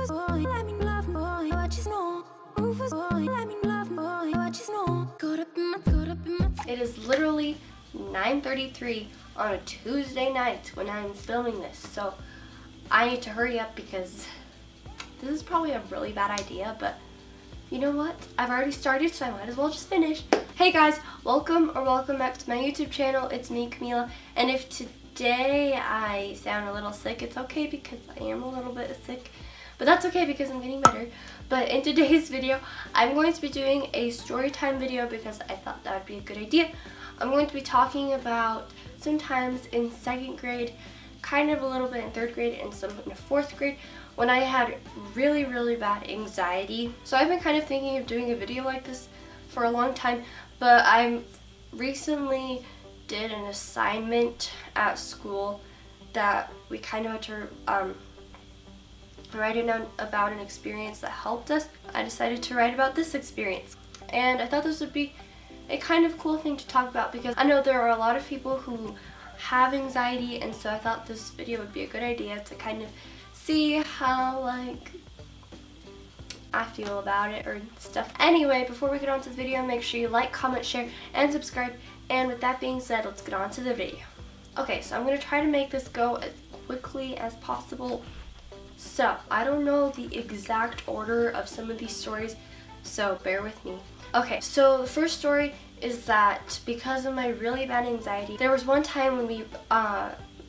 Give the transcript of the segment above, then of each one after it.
Rufus boy, let me love boy, what you know. Rufus boy, let me love boy, what you know. Caught up in my. It is literally 9:33 on a Tuesday night when I'm filming this, so I need to hurry up because this is probably a really bad idea, but you know what? I've already started, so I might as well just finish. Hey guys, welcome back to my YouTube channel. It's me, Camila, and if today I sound a little sick, it's okay because I am a little bit sick, but that's okay because I'm getting better. But in today's video, I'm going to be doing a story time video because I thought that would be a good idea. I'm going to be talking about sometimes in 2nd grade, kind of a little bit in 3rd grade, and some in 4th grade when I had really bad anxiety. So I've been kind of thinking of doing a video like this for a long time, but I recently did an assignment at school that we kind of had to write down about an experience that helped us. I decided to write about this experience, and I thought this would be a kind of cool thing to talk about because I know there are a lot of people who have anxiety, and so I thought this video would be a good idea to kind of see how I feel about it or stuff. Anyway, before we get on to the video, make sure you like, comment, share, and subscribe. And with that being said, let's get on to the video. Okay, so I'm going to try to make this go as quickly as possible. So, I don't know the exact order of some of these stories, so bear with me. Okay, so the first story is that because of my really bad anxiety, there was one time when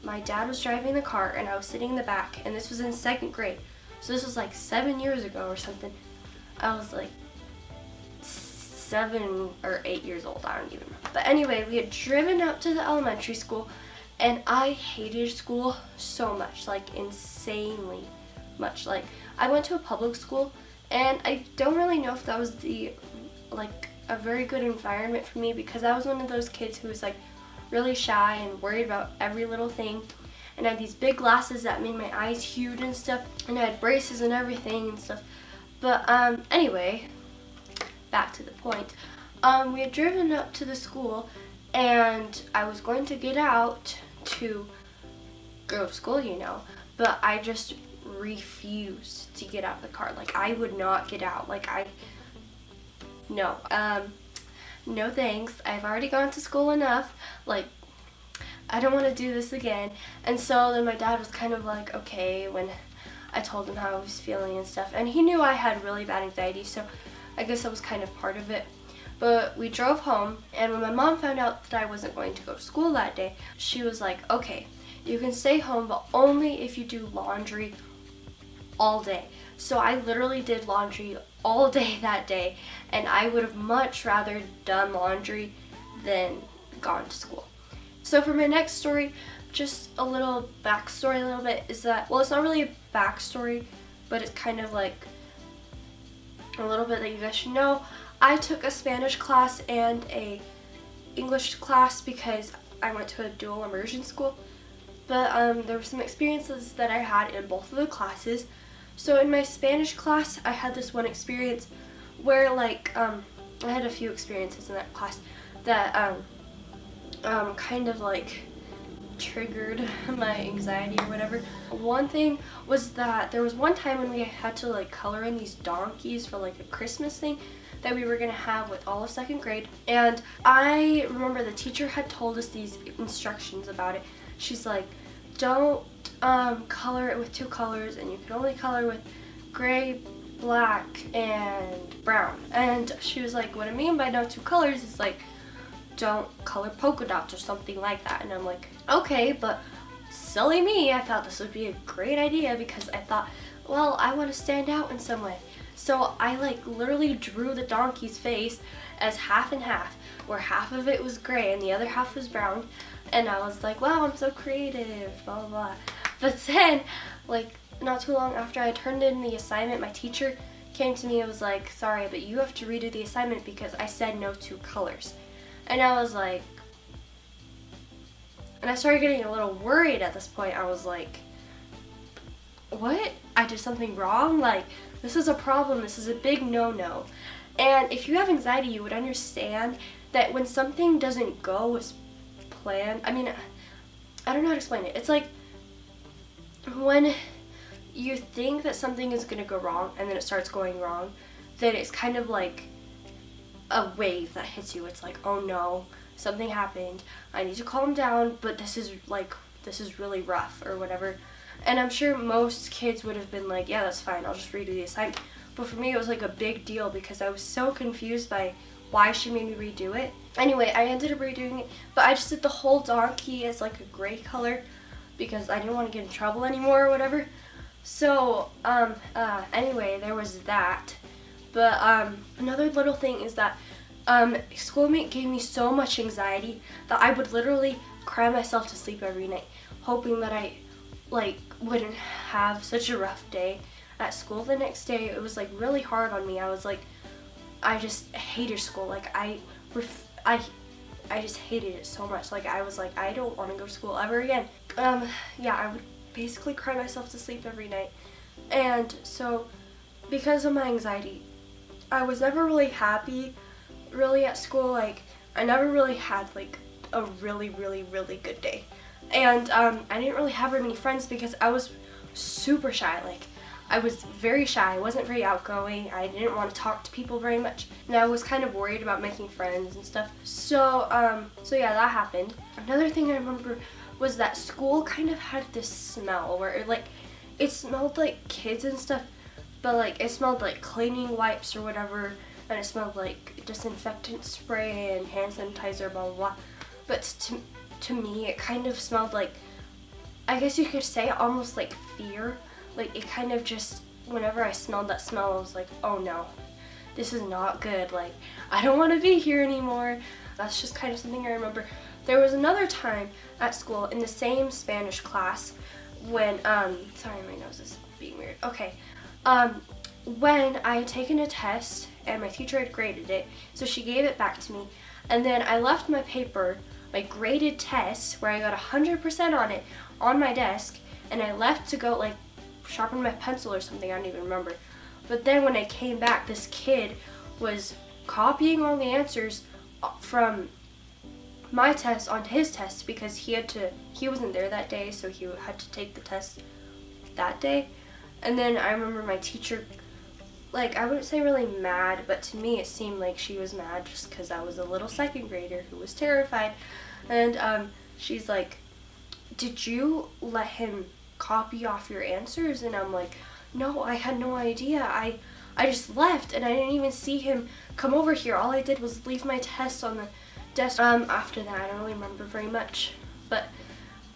my dad was driving the car and I was sitting in the back, and this was in 2nd grade. So this was like 7 years ago or something. I was like 7 or 8 years old, I don't even know. But anyway, we had driven up to the elementary school, and I hated school so much, like insanely much. Like, I went to a public school, and I don't really know if that was a very good environment for me because I was one of those kids who was like really shy and worried about every little thing, and I had these big glasses that made my eyes huge and stuff, and I had braces and everything and stuff. But anyway, back to the point. We had driven up to the school, and I was going to get out to go to school, you know, but I just refused to get out of the car. Like, I would not get out. No thanks. I've already gone to school enough. Like, I don't want to do this again. And so then my dad was kind of like, okay, when I told him how I was feeling and stuff. And he knew I had really bad anxiety, so I guess that was kind of part of it. But we drove home, and when my mom found out that I wasn't going to go to school that day, she was like, okay, you can stay home, but only if you do laundry all day. So I literally did laundry all day that day, and I would have much rather done laundry than gone to school. So for my next story, just a little backstory a little bit is that, well, it's not really a backstory, but it's kind of like a little bit that you guys should know. I took a Spanish class and a English class because I went to a dual immersion school, but there were some experiences that I had in both of the classes. So in my Spanish class, I had this one experience where I had a few experiences in that class that kind of triggered my anxiety or whatever. One thing was that there was one time when we had to color in these donkeys for a Christmas thing that we were gonna have with all of 2nd grade, and I remember the teacher had told us these instructions about it. She's like, don't color it with 2 colors, and you can only color with gray, black, and brown. And she was like, what I mean by no 2 colors is don't color polka dots or something like that. And I'm like, okay, but silly me, I thought this would be a great idea because I thought, well, I want to stand out in some way. So I literally drew the donkey's face as half and half, where half of it was gray and the other half was brown. And I was like, wow, I'm so creative, blah, blah, blah. But then, not too long after I turned in the assignment, my teacher came to me and was like, sorry, but you have to redo the assignment because I said no 2 colors. And I was like, and I started getting a little worried at this point. I was like, what? I did something wrong? This is a problem. This is a big no-no. And if you have anxiety, you would understand that when something doesn't go as planned, I mean, I don't know how to explain it. It's like when you think that something is gonna go wrong and then it starts going wrong, then it's kind of like a wave that hits you. It's like, oh no, something happened. I need to calm down, but this is really rough or whatever. And I'm sure most kids would have been like, yeah, that's fine, I'll just redo the assignment. But for me, it was like a big deal because I was so confused by why she made me redo it. Anyway, I ended up redoing it, but I just did the whole donkey as like a gray color because I didn't want to get in trouble anymore or whatever. So, anyway, there was that. But another little thing is that schoolmate gave me so much anxiety that I would literally cry myself to sleep every night, hoping that I wouldn't have such a rough day at school the next day. It was like really hard on me. I was like, I just hated school. Like I just hated it so much. Like I was like, I don't want to go to school ever again. Yeah, I would basically cry myself to sleep every night. And so because of my anxiety, I was never really happy really at school. Like I never really had like a really good day. And I didn't really have very many friends because I was super shy. Like I was very shy. I wasn't very outgoing. I didn't want to talk to people very much. And I was kind of worried about making friends and stuff. So yeah, that happened. Another thing I remember was that school kind of had this smell where it smelled like kids and stuff, but like it smelled like cleaning wipes or whatever, and it smelled like disinfectant spray and hand sanitizer, blah blah blah. But to me, it kind of smelled like, I guess you could say almost like fear. Like it kind of just, whenever I smelled that smell, I was like, oh no, this is not good. Like I don't want to be here anymore. That's just kind of something I remember. There was another time at school in the same Spanish class when, sorry, my nose is being weird. Okay. When I had taken a test and my teacher had graded it, so she gave it back to me, and then I left my paper, my graded test, where I got 100% on it, on my desk, and I left to go like sharpen my pencil or something, I don't even remember. But then when I came back, this kid was copying all the answers from my test onto his test because he wasn't there that day, so he had to take the test that day. And then I remember my teacher, like, I wouldn't say really mad, but to me it seemed like she was mad just because I was a little second grader who was terrified. And she's like, did you let him copy off your answers? And I'm like, no, I had no idea. I just left and I didn't even see him come over here. All I did was leave my test on the desk. After that, I don't really remember very much. But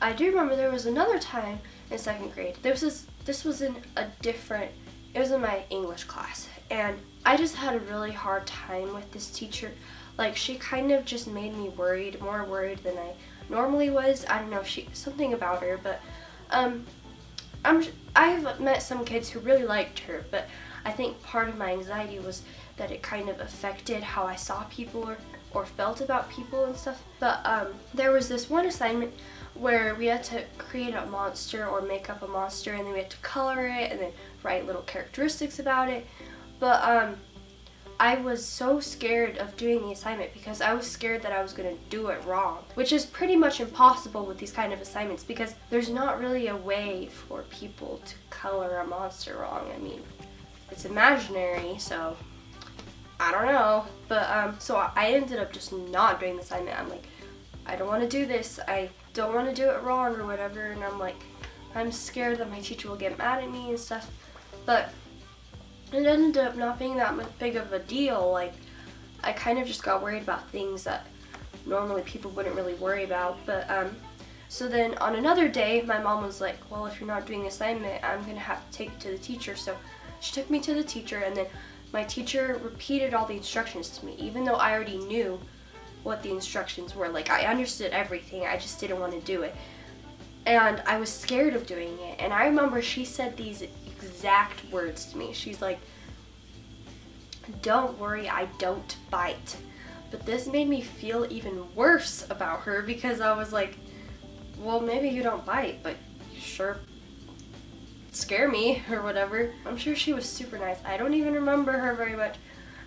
I do remember there was another time in second grade. This was in it was in my English class. And I just had a really hard time with this teacher. Like, she kind of just made me worried, more worried than I normally was. I don't know, something about her, but I've met some kids who really liked her, but I think part of my anxiety was that it kind of affected how I saw people or felt about people and stuff. But there was this one assignment where we had to create a monster or make up a monster, and then we had to color it and then write little characteristics about it. But I was so scared of doing the assignment because I was scared that I was going to do it wrong, which is pretty much impossible with these kind of assignments because there's not really a way for people to color a monster wrong. I mean, it's imaginary, so I don't know. But so I ended up just not doing the assignment. I'm like, I don't want to do this. I don't want to do it wrong or whatever. And I'm like, I'm scared that my teacher will get mad at me and stuff. But it ended up not being that big of a deal. Like, I kind of just got worried about things that normally people wouldn't really worry about. But so then on another day, my mom was like, well, if you're not doing the assignment, I'm going to have to take it to the teacher. So she took me to the teacher, and then my teacher repeated all the instructions to me, even though I already knew what the instructions were. Like, I understood everything, I just didn't want to do it. And I was scared of doing it. And I remember she said these exact words to me. She's like, don't worry, I don't bite. But this made me feel even worse about her because I was like, well, maybe you don't bite, but you sure scare me or whatever. I'm sure she was super nice. I don't even remember her very much.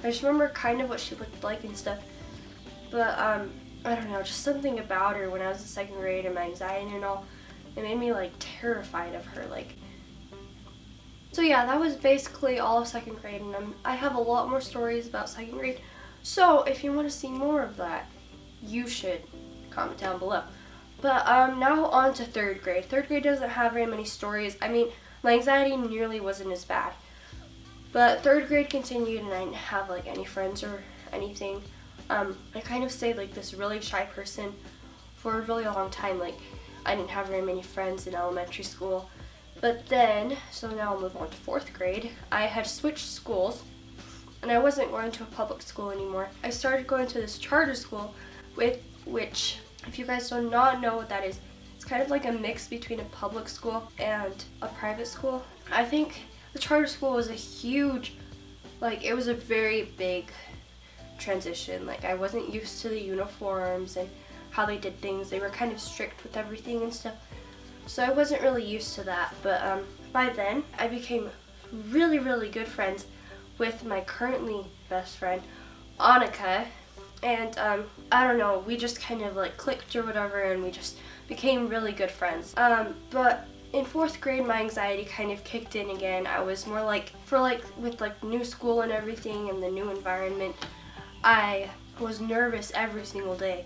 I just remember kind of what she looked like and stuff. But I don't know, just something about her when I was in second grade and my anxiety and all, it made me like terrified of her. Like, So yeah, that was basically all of 2nd grade, and I have a lot more stories about 2nd grade. So if you want to see more of that, you should comment down below. But now on to 3rd grade. 3rd grade doesn't have very many stories. I mean, my anxiety nearly wasn't as bad. But 3rd grade continued, and I didn't have like any friends or anything. I kind of stayed like this really shy person for a really long time. Like, I didn't have very many friends in elementary school. But then, so now I'll move on to 4th grade. I had switched schools, and I wasn't going to a public school anymore. I started going to this charter school, which, if you guys do not know what that is, it's kind of like a mix between a public school and a private school. I think the charter school was a huge, like, it was a very big transition. Like, I wasn't used to the uniforms and how they did things. They were kind of strict with everything and stuff. So I wasn't really used to that, but by then I became really, really good friends with my currently best friend, Annika, and I don't know, we just kind of like clicked or whatever, and we just became really good friends. But in 4th grade, my anxiety kind of kicked in again. I was more like, with like new school and everything and the new environment, I was nervous every single day.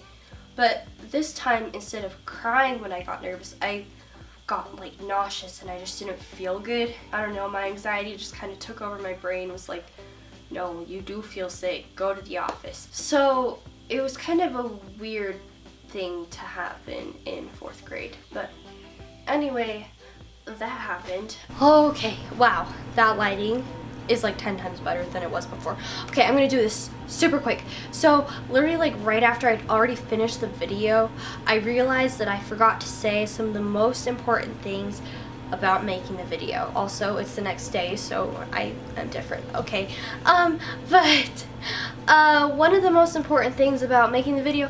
But this time, instead of crying when I got nervous, I got like nauseous and I just didn't feel good. I don't know, my anxiety just kind of took over my brain. Was like, no, you do feel sick, go to the office. So it was kind of a weird thing to happen in 4th grade. But anyway, that happened. Okay, wow, that lighting is like 10 times better than it was before. Okay, I'm gonna do this super quick. So literally like right after I'd already finished the video, I realized that I forgot to say some of the most important things about making the video. Also, it's the next day, so I am different, okay? But one of the most important things about making the video,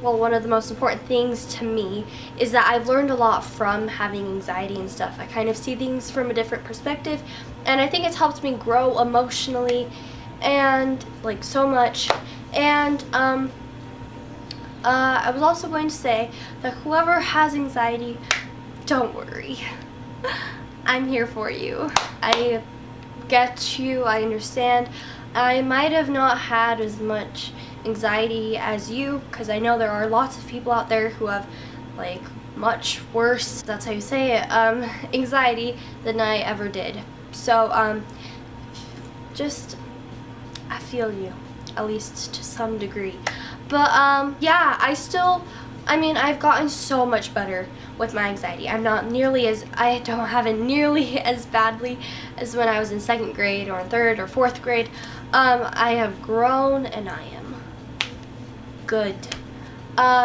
one of the most important things to me is that I've learned a lot from having anxiety and stuff. I kind of see things from a different perspective, and I think it's helped me grow emotionally and like so much. And I was also going to say that whoever has anxiety, don't worry. I'm here for you. I get you, I understand. I might have not had as much anxiety as you, because I know there are lots of people out there who have like much worse, that's how you say it, anxiety than I ever did. So I feel you, at least to some degree. But yeah, I've gotten so much better with my anxiety. I don't have it nearly as badly as when I was in 2nd grade or in 3rd or 4th grade. I have grown and I am good.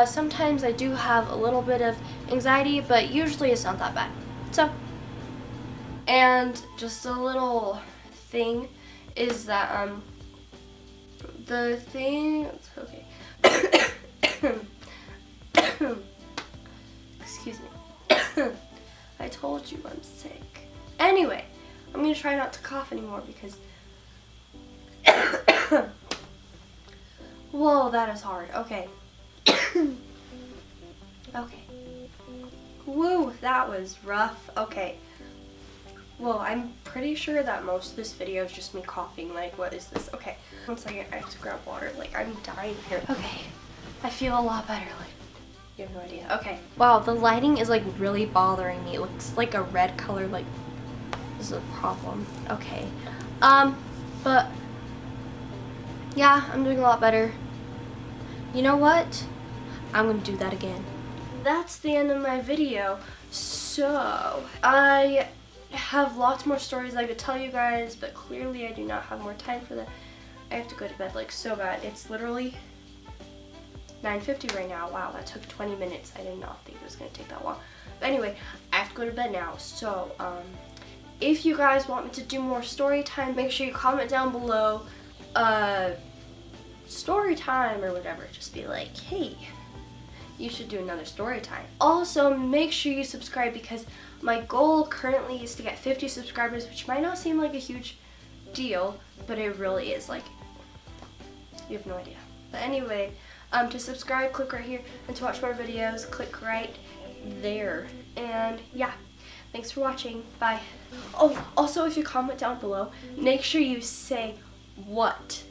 Sometimes I do have a little bit of anxiety, but usually it's not that bad. So, and just a little thing is that okay. Excuse me. I told you I'm sick. Anyway, I'm gonna try not to cough anymore because whoa, that is hard. Okay. Okay. Woo, that was rough. Okay. Well, I'm pretty sure that most of this video is just me coughing. Like, what is this? Okay. 1 second, I have to grab water. Like, I'm dying here. Okay. I feel a lot better. Like, you have no idea. Okay. Wow, the lighting is like really bothering me. It looks like a red color. Like, this is a problem. Okay. But yeah, I'm doing a lot better. You know what? I'm gonna do that again. That's the end of my video. So, I have lots more stories I could tell you guys, but clearly I do not have more time for that. I have to go to bed like so bad. It's literally 9:50 right now. Wow, that took 20 minutes. I did not think it was gonna take that long. But anyway, I have to go to bed now. So, if you guys want me to do more story time, make sure you comment down below, story time or whatever. Just be like, hey, you should do another story time. Also, make sure you subscribe because my goal currently is to get 50 subscribers, which might not seem like a huge deal, but it really is. Like, you have no idea. But anyway, to subscribe, click right here, and to watch more videos, click right there. And yeah, Thanks for watching. Bye. Oh, also if you comment down below, make sure you say what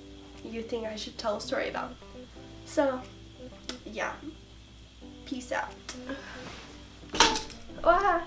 you think I should tell a story about. So, yeah. Peace out. Ah.